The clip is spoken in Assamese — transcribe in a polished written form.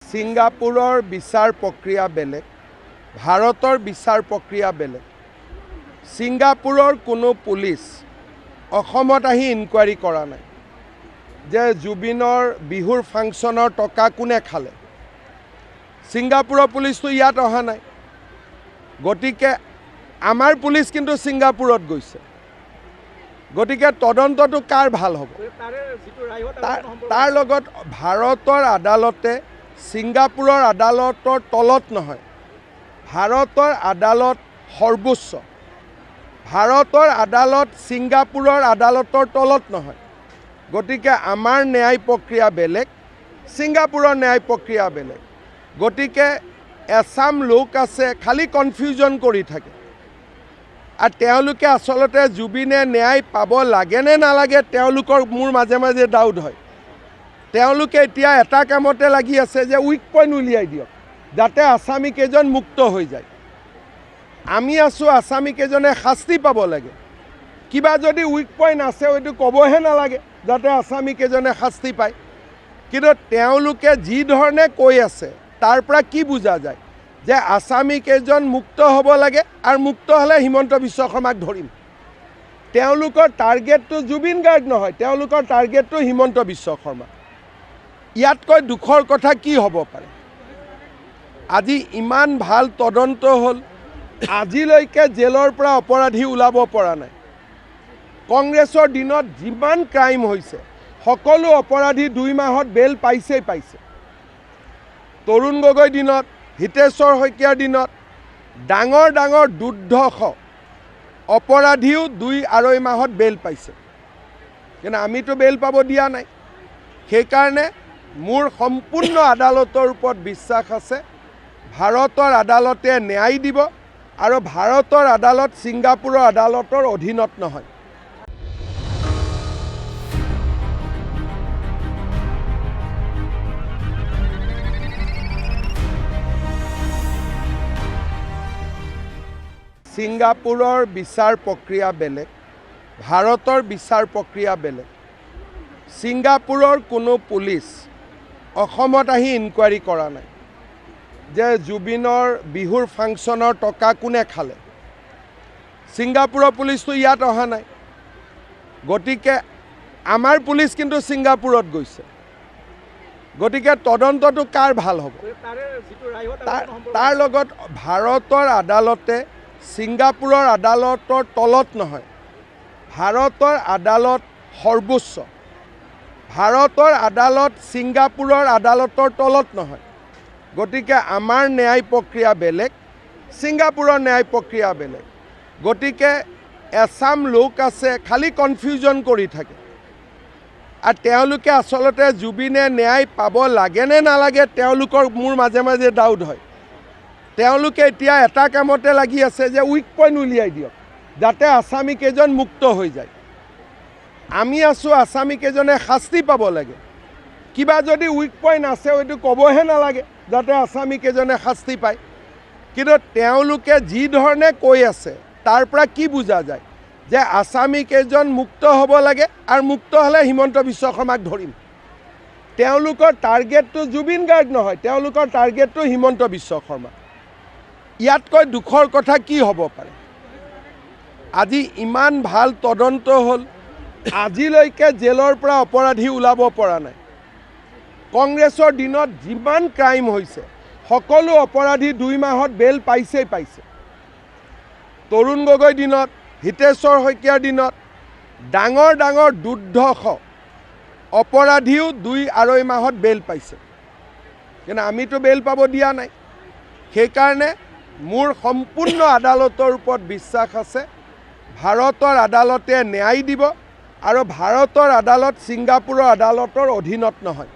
ছিংগাপুৰৰ বিচাৰ প্ৰক্ৰিয়া বেলেগ, ভাৰতৰ বিচাৰ প্ৰক্ৰিয়া বেলেগ। ছিংগাপুৰৰ কোনো পুলিচ অসমত আহি ইনকুৱাৰী কৰা নাই যে জুবিনৰ বিহুৰ ফাংচনৰ টকা কোনে খালে। ছিংগাপুৰৰ পুলিচটো ইয়াত অহা নাই। গতিকে আমাৰ পুলিচ কিন্তু ছিংগাপুৰত গৈছে। গতিকে তদন্তটো কাৰ ভাল হ'ব? তাৰ লগত ভাৰতৰ আদালতে ছিংগাপুৰৰ আদালতৰ তলত নহয়, ভাৰতৰ আদালত সৰ্বোচ্চ। ভাৰতৰ আদালত ছিংগাপুৰৰ আদালতৰ তলত নহয়। গতিকে আমাৰ ন্যায় প্ৰক্ৰিয়া বেলেগ, ছিংগাপুৰৰ ন্যায় প্ৰক্ৰিয়া বেলেগ। গতিকে এছাম লোক আছে খালি কনফিউজন কৰি থাকে। আৰু তেওঁলোকে আচলতে জুবিনে ন্যায় পাব লাগে নে নালাগে তেওঁলোকৰ মোৰ মাজে মাজে ডাউট হয়। তেওঁলোকে এতিয়া এটা কামতে লাগি আছে যে উইক পইণ্ট উলিয়াই দিয়ক যাতে আছামী কেইজন মুক্ত হৈ যায়। আমি আছোঁ আছামী কেইজনে শাস্তি পাব লাগে। কিবা যদি উইক পইণ্ট আছে হয়তো ক'বহে নালাগে যাতে আছামী কেইজনে শাস্তি পায়। কিন্তু তেওঁলোকে যি ধৰণে কৈ আছে তাৰ পৰা কি বুজা যায় যে আছামী কেইজন মুক্ত হ'ব লাগে আৰু মুক্ত হ'লে হিমন্ত বিশ্ব শৰ্মাক ধৰিম। তেওঁলোকৰ টাৰ্গেটটো জুবিন গাৰ্গ নহয়, তেওঁলোকৰ টাৰ্গেটটো হিমন্ত বিশ্ব শৰ্মা। ইয়াতকৈ দুখৰ কথা কি হ'ব পাৰে? আজি ইমান ভাল তদন্ত হ'ল, আজিলৈকে জেলৰ পৰা অপৰাধী ওলাব পৰা নাই। কংগ্ৰেছৰ দিনত যিমান ক্ৰাইম হৈছে সকলো অপৰাধী 2 মাহত বেল পাইছেই পাইছে। তৰুণ গগৈৰ দিনত, হিতেশ্বৰ শইকীয়াৰ দিনত ডাঙৰ ডাঙৰ দুৰ্ধৰ্ষ অপৰাধীও 2-2.5 মাহত বেল পাইছে। কিন্তু আমিতো বেল পাব দিয়া নাই। সেইকাৰণে মোৰ সম্পূৰ্ণ আদালতৰ ওপৰত বিশ্বাস আছে। ভাৰতৰ আদালতে ন্যায় দিব আৰু ভাৰতৰ আদালত ছিংগাপুৰৰ আদালতৰ অধীনত নহয়। ছিংগাপুৰৰ বিচাৰ প্ৰক্ৰিয়া বেলেগ, ভাৰতৰ বিচাৰ প্ৰক্ৰিয়া বেলেগ। ছিংগাপুৰৰ কোনো পুলিচ অসমত আহি ইনকুৱাৰী কৰা নাই যে জুবিনৰ বিহুৰ ফাংচনৰ টকা কোনে খালে। ছিংগাপুৰৰ পুলিচটো ইয়াত অহা নাই। গতিকে আমাৰ পুলিচ কিন্তু ছিংগাপুৰত গৈছে। গতিকে তদন্তটো কাৰ ভাল হ'ব? তাৰ লগত ভাৰতৰ আদালতে ছিংগাপুৰৰ আদালতৰ তলত নহয়, ভাৰতৰ আদালত সৰ্বোচ্চ। ভাৰতৰ আদালত ছিংগাপুৰৰ আদালতৰ তলত নহয়। গতিকে আমাৰ ন্যায় প্ৰক্ৰিয়া বেলেগ, ছিংগাপুৰৰ ন্যায় প্ৰক্ৰিয়া বেলেগ। গতিকে এছাম লোক আছে খালি কনফিউজন কৰি থাকে। আৰু তেওঁলোকে আচলতে জুবিনে ন্যায় পাব লাগে নে নালাগে তেওঁলোকৰ মোৰ মাজে মাজে ডাউট হয়। তেওঁলোকে এতিয়া এটা কামতে লাগি আছে যে উইক পইণ্ট উলিয়াই দিয়ক যাতে আছামী কেইজন মুক্ত হৈ যায়। আমি আছোঁ আছামী কেইজনে শাস্তি পাব লাগে। কিবা যদি উইক পইণ্ট আছে হয়তো ক'বহে নালাগে যাতে আছামী কেইজনে শাস্তি পায়। কিন্তু তেওঁলোকে যি ধৰণে কৈ আছে তাৰ পৰা কি বুজা যায় যে আছামী কেইজন মুক্ত হ'ব লাগে আৰু মুক্ত হ'লে হিমন্ত বিশ্ব শৰ্মাক ধৰিম। তেওঁলোকৰ টাৰ্গেটটো জুবিন গাৰ্গ নহয়, তেওঁলোকৰ টাৰ্গেটটো হিমন্ত বিশ্ব শৰ্মা। ইয়াতকৈ দুখৰ কথা কি হ'ব পাৰে? আজি ইমান ভাল তদন্ত হ'ল, আজিলৈকে জেলৰ পৰা অপৰাধী ওলাব পৰা নাই। কংগ্ৰেছৰ দিনত যিমান ক্ৰাইম হৈছে সকলো অপৰাধী 2 মাহত বেল পাইছেই পাইছে। তৰুণ গগৈৰ দিনত, হিতেশ্বৰ শইকীয়াৰ দিনত ডাঙৰ ডাঙৰ দুৰ্ধৰ্ষ অপৰাধীও 2-2.5 মাহত বেল পাইছে। কিন্তু আমিতো বেল পাব দিয়া নাই। সেইকাৰণে মোৰ সম্পূৰ্ণ আদালতৰ ওপৰত বিশ্বাস আছে। ভাৰতৰ আদালতে ন্যায় দিব আৰু ভাৰতৰ আদালত ছিংগাপুৰৰ আদালতৰ অধীনত নহয়।